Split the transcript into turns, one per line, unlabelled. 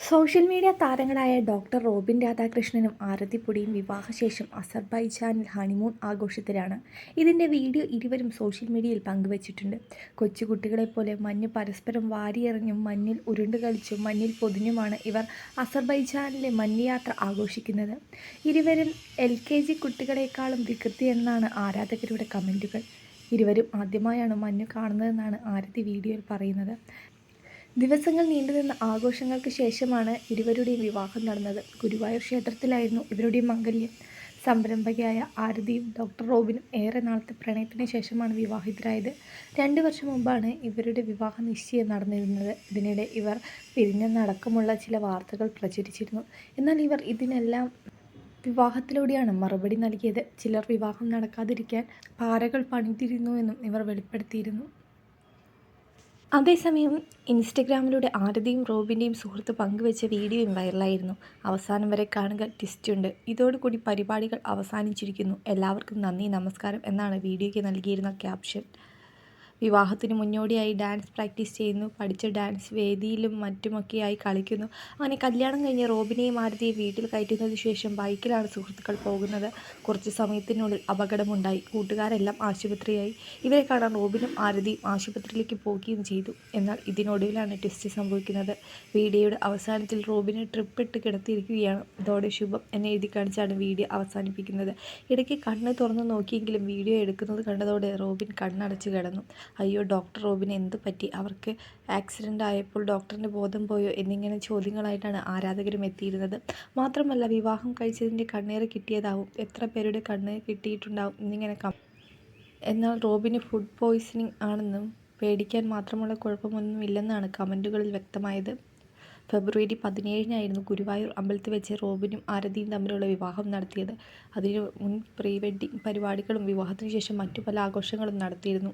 Social media താരങ്ങളായ doctor Robin രാധാകൃഷ്ണനും ആരതിപ്പൊടിയും വിവാഹശേഷം അസർബൈജാനിൽ honeymoon ആഘോഷത്തിലാണ്. ഇതിൻ്റെ വീഡിയോ ഇരുവരും സോഷ്യൽ മീഡിയയിൽ പങ്കുവച്ചിട്ടുണ്ട്. കൊച്ചുകുട്ടികളെപ്പോലെ മഞ്ഞ് പരസ്പരം വാരിയെറിഞ്ഞും മഞ്ഞിൽ ഉരുണ്ടുകളിച്ചും മഞ്ഞിൽ പൊതിഞ്ഞുമാണ് ഇവർ അസർബൈജാനിലെ മഞ്ഞ് യാത്ര ആഘോഷിക്കുന്നത്. ഇരുവരും LKG കുട്ടികളെക്കാളും വികൃതിയെന്നാണ് ആരാധകരുടെ കമൻറ്റുകൾ. ഇരുവരും ആദ്യമായാണ് മഞ്ഞ് കാണുന്നതെന്നാണ് ആരതി വീഡിയോയിൽ പറയുന്നത്. ദിവസങ്ങൾ നീണ്ടുനിന്ന ആഘോഷങ്ങൾക്ക് ശേഷമാണ് ഇരുവരുടെയും വിവാഹം നടന്നത്. ഗുരുവായൂർ ക്ഷേത്രത്തിലായിരുന്നു ഇവരുടെ മംഗല്യം. സംരംഭകയായ ആരതിയും ഡോക്ടർ റോബിനും ഏറെ നാളത്തെ പ്രണയത്തിന് ശേഷമാണ് വിവാഹിതരായത്. 2 വർഷം മുമ്പാണ് ഇവരുടെ വിവാഹ നിശ്ചയം നടന്നിരുന്നത്. ഇതിനിടെ ഇവർ പിരിഞ്ഞെന്നടക്കമുള്ള ചില വാർത്തകൾ പ്രചരിച്ചിരുന്നു. എന്നാൽ ഇവർ ഇതിനെല്ലാം വിവാഹത്തിലൂടെയാണ് മറുപടി നൽകിയത്. ചിലർ വിവാഹം നടക്കാതിരിക്കാൻ പാരകൾ പണിതിരുന്നുവെന്നും ഇവർ വെളിപ്പെടുത്തിയിരുന്നു. അതേസമയം ഇൻസ്റ്റഗ്രാമിലൂടെ ആരതിയും റോബിൻ്റെയും സുഹൃത്ത് പങ്കുവെച്ച വീഡിയോയും വൈറലായിരുന്നു. അവസാനം വരെ കാണുക, ട്വിസ്റ്റുണ്ട്. ഇതോടുകൂടി പരിപാടികൾ അവസാനിച്ചിരിക്കുന്നു. എല്ലാവർക്കും നന്ദി, നമസ്കാരം എന്നാണ് വീഡിയോയ്ക്ക് നൽകിയിരുന്ന ക്യാപ്ഷൻ. വിവാഹത്തിന് മുന്നോടിയായി ഡാൻസ് പ്രാക്ടീസ് ചെയ്യുന്നു. പഠിച്ച ഡാൻസ് വേദിയിലും മറ്റുമൊക്കെയായി കളിക്കുന്നു. അങ്ങനെ കല്യാണം കഴിഞ്ഞ് റോബിനെയും ആരതിയെയും വീട്ടിൽ കയറ്റുന്നതിന് ശേഷം ബൈക്കിലാണ് സുഹൃത്തുക്കൾ പോകുന്നത്. കുറച്ച് സമയത്തിനുള്ളിൽ അപകടമുണ്ടായി. കൂട്ടുകാരെല്ലാം ആശുപത്രിയായി. ഇവരെ കാണാൻ റോബിനും ആരതിയും ആശുപത്രിയിലേക്ക് പോകുകയും ചെയ്തു. എന്നാൽ ഇതിനൊടുവിലാണ് ട്വിസ്റ്റ് സംഭവിക്കുന്നത്. വീഡിയോയുടെ അവസാനത്തിൽ റോബിനെ ട്രിപ്പിട്ട് കിടത്തിയിരിക്കുകയാണ്. ഇതോടെ ശുഭം എന്ന് എഴുതി കാണിച്ചാണ് വീഡിയോ അവസാനിപ്പിക്കുന്നത്. ഇടയ്ക്ക് കണ്ണ് തുറന്നു നോക്കിയെങ്കിലും വീഡിയോ എടുക്കുന്നത് കണ്ടതോടെ റോബിൻ കണ്ണടച്ച് കിടന്നു. അയ്യോ, ഡോക്ടർ റോബിന് എന്ത് പറ്റി? അവർക്ക് ആക്സിഡൻ്റ് ആയപ്പോൾ ഡോക്ടറിൻ്റെ ബോധം പോയോ എന്നിങ്ങനെ ചോദ്യങ്ങളായിട്ടാണ് ആരാധകരും എത്തിയിരുന്നത്. മാത്രമല്ല, വിവാഹം കഴിച്ചതിൻ്റെ കണ്ണേറ് കിട്ടിയതാവും, എത്ര പേരുടെ കണ്ണ് കിട്ടിയിട്ടുണ്ടാവും എന്നിങ്ങനെ എന്നാൽ റോബിന് ഫുഡ് പോയ്സണിങ് ആണെന്നും പേടിക്കാൻ മാത്രമുള്ള കുഴപ്പമൊന്നുമില്ലെന്നാണ് കമൻറ്റുകളിൽ വ്യക്തമായത്. ഫെബ്രുവരി 17-നായിരുന്നു ഗുരുവായൂർ അമ്പലത്തിൽ വെച്ച് റോബിനും ആരതിയും തമ്മിലുള്ള വിവാഹം നടത്തിയത്. അതിനു മുൻ പ്രീ വെഡ്ഡിംഗ് പരിപാടികളും വിവാഹത്തിനു ശേഷം മറ്റു പല ആഘോഷങ്ങളും നടത്തിയിരുന്നു.